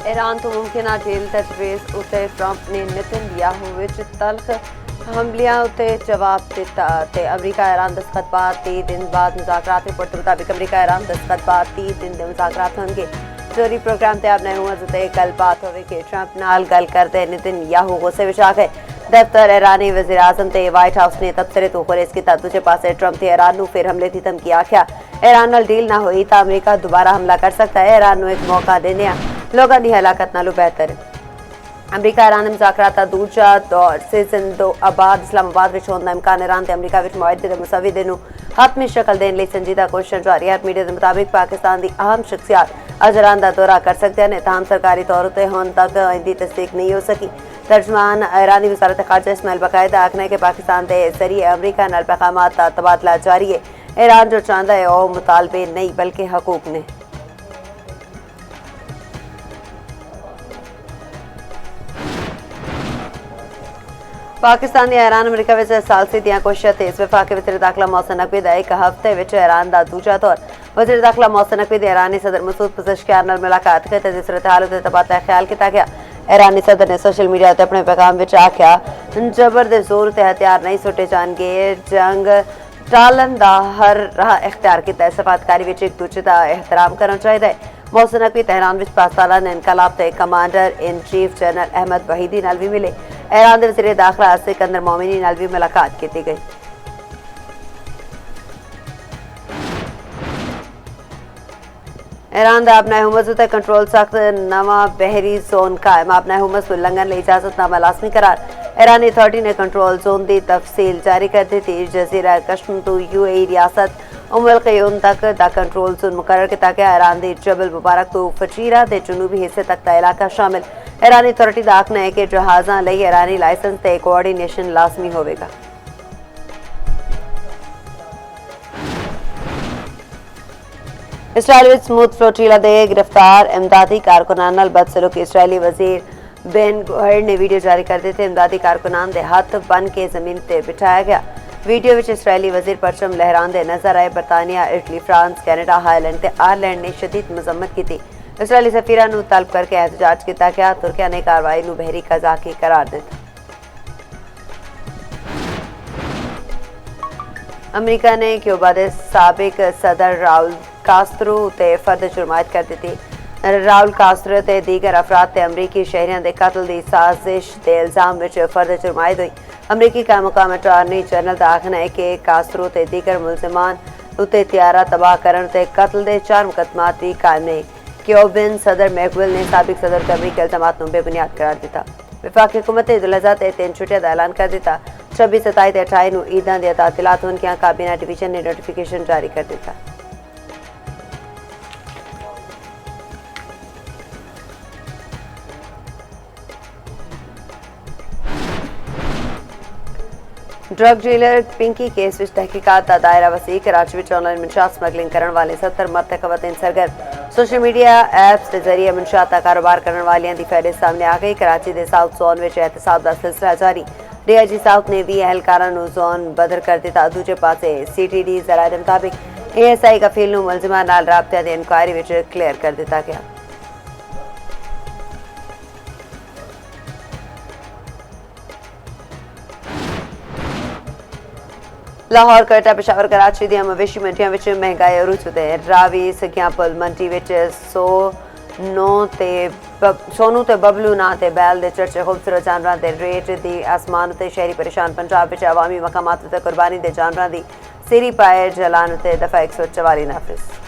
Iran तो मुमकिन jail तजवीज़ उत्ते ट्रंप ने नेतन्याहू विच तल्ख हमलियां उत्ते जवाब दिता ते अमरीका ईरान दस्तखत बाद 30 दिन बाद मुज़ाकरात रिपोर्ट के मुताबिक अमरीका ईरान दस्तखत बाद 30 दिन के मुज़ाकरात होंगे जोरी प्रोग्राम तैयार नहीं हुआ ते गलबात होगी ट्रंप नाल गल करते नेतन्याहू गुस्से विच आ गए दफ्तर ईरानी वज़ीर आज़म ते वाइट हाउस ने तबसरे तो गुरेज किया दूजे पासे ट्रंप ने ईरान फिर हमले की धमकी आख्या ईरान नाल डील ना हुई तो अमरीका दोबारा हमला कर सकता है ईरान एक मौका देने लोगों की हलाकत नालों बेहतर अमरीका ईरान मुज़ाकरात का दूजा दौर सीजन 2 बाद इस्लामाबाद में होने का इम्कान ईरान ते अमरीका विच मुआहदे के मुसवदे नूं हतमी शक्ल देने लई संजीदा कोशिशां जारी है मीडिया के मुताबिक पाकिस्तान की अहम शख्सियत अज ईरान का दौरा कर सकते हैं ताहम सरकारी तौर पर हुण तक इनकी तस्दीक नहीं हो सकी तर्जमान ईरानी वज़ारत ख़ारजा इस्माइल बाकायदा आखना है कि पाकिस्तान के जरिए अमरीका नाल पैगामात का तबादला जारी है ईरान जो चाहता है वह मुतालबे नहीं बल्कि हकूक ने पाकिस्तान ईरान अमरीका विच सालसी दियां कोशिशां तेज वफाकी वज़ीर दाखिला मोहसिन नकवी दा एक हफ्ते विच ईरान दा दूजा दौर वज़ीर दाखिला मोहसिन नकवी दी ईरानी सदर मसूद पज़ेशकियान नाल मुलाकात करते ते सूरत हाल ते तबादला ख्याल किया गया ईरानी सदर ने सोशल मीडिया ते अपने पैगाम विच आख्या जबर दे जोर ते हथियार नहीं सुटे जाणगे जंग टालन दा हर राह इख्तियार किया सफातकारी विच एक दूजे दा एहतराम करना चाहिए मोहसिन नकवी तेहरान विच पाकिस्तान इनकलाब ते commander in chief general Ahmad Vahidi नाल भी मिले ईरान के वज़ीर दाखिला सिकंदर मोमिनी नाल भी मुलाकात की गई ईरान का अपना हुमस उत्ते कंट्रोल सख्त नवा बहरी जोन कायम अपना हुमस उल्लंघन लिए इजाजतनामा लाजमी करार ईरानी अथॉरिटी ने कंट्रोल जोन की तफसील जारी कर दी थी जजीरा कश्मीर तो यूएई रियासत उमुल क़य्यूम तक दा कंट्रोल जोन मुकर्रर किया गया ईरान के जबल मुबारक तो फजीरा के जनूबी हिस्से तक का इलाका शामिल ईरानी अथॉरिटी का आखना है कि जहाज़ों लिए ईरानी लाइसेंस ते कोऑर्डिनेशन लाजमी होगा इसराइल स्मूथ फ्लोटीला दे गिरफ्तार इमदादी कारकुनान नाल बदसलूकी इसराइली वजीर बेन गुहर ने वीडियो जारी कर दी इमदादी कारकुनान दे हाथ बन के जमीन पर बिठाया गया वीडियो विच इसराइली वजीर परचम लहरांदे नजर आए बरतानिया इटली फ्रांस कैनेडा हाईलैंड ते आयरलैंड ने शदीद मजम्मत की थी इसराइली सफीरा नूं तलब करके एहतजाज किया गया तुर्किया ने कार्रवाई नूं बहरी कजाकी करार दिता अमरीका ने क्यूबा के साबिक सदर राउल कास्त्रो ते फर्द जुर्मायत कर दी थी राउल कास्त्रो ते दीगर अफराद ते अमरीकी शहरियों के कत्ल की साजिश के इल्जाम में फर्द जुर्मायत हुई अमरीकी का मुकाम अटॉर्नी जनरल का आखना है कि कास्त्रो ते दीगर मुलजमान उत्ते त्यारा तबाह करने ते कत्ल के 4 मुकदमात भी कायम नहीं क्यूबन सदर मैकविल ने साबिक सदर के अमरीकी इल्जामात नूं बेबुनियाद करार दिता विफाकी हुकूमत ईद उल अज़हा ते 3 छुट्टियां का ऐलान कर दिता 26 27 ते 28 नूं ईदां दे तातीलात होणगियां काबीना डिवीजन ने नोटिफिकेशन जारी कर दिता ड्रग डीलर पिंकी केस विच तहकीकात का दायरा वसी कराची विच ऑनलाइन मनशात स्मगलिंग करने वाले 70 मर्द खवातीन सरगर्म सोशल मीडिया एप्स के जरिए मनशात का कारोबार करने वालियां दी फहरिस्त सामने आ गई कराची के साउथ जोन विच एहतसाब का सिलसिला जारी डीआईजी साउथ ने भी एहलकारां नूं जोन बदर कर दिता दूजे पासे सीटीडी जराये दे मुताबिक एएसआई कफील नूं मुलजिमां नाल राबते दी इंक्वायरी विच क्लियर कर दिता गया लाहौर कोयटा पेशावर कराची दी मवेशी मंडियां विच महंगाई अरूज ते रावी सगियां पुल मंडी विच सोनू ते बबलू ना ते बैल दे चर्चे खूबसूरत जानवरां दे रेट दी आसमान ते शहरी परेशान पंजाब विच अवामी मकामात ते कुर्बानी दे जानवरां दी सिरी पाए जलान ते दफा 144 नाफिज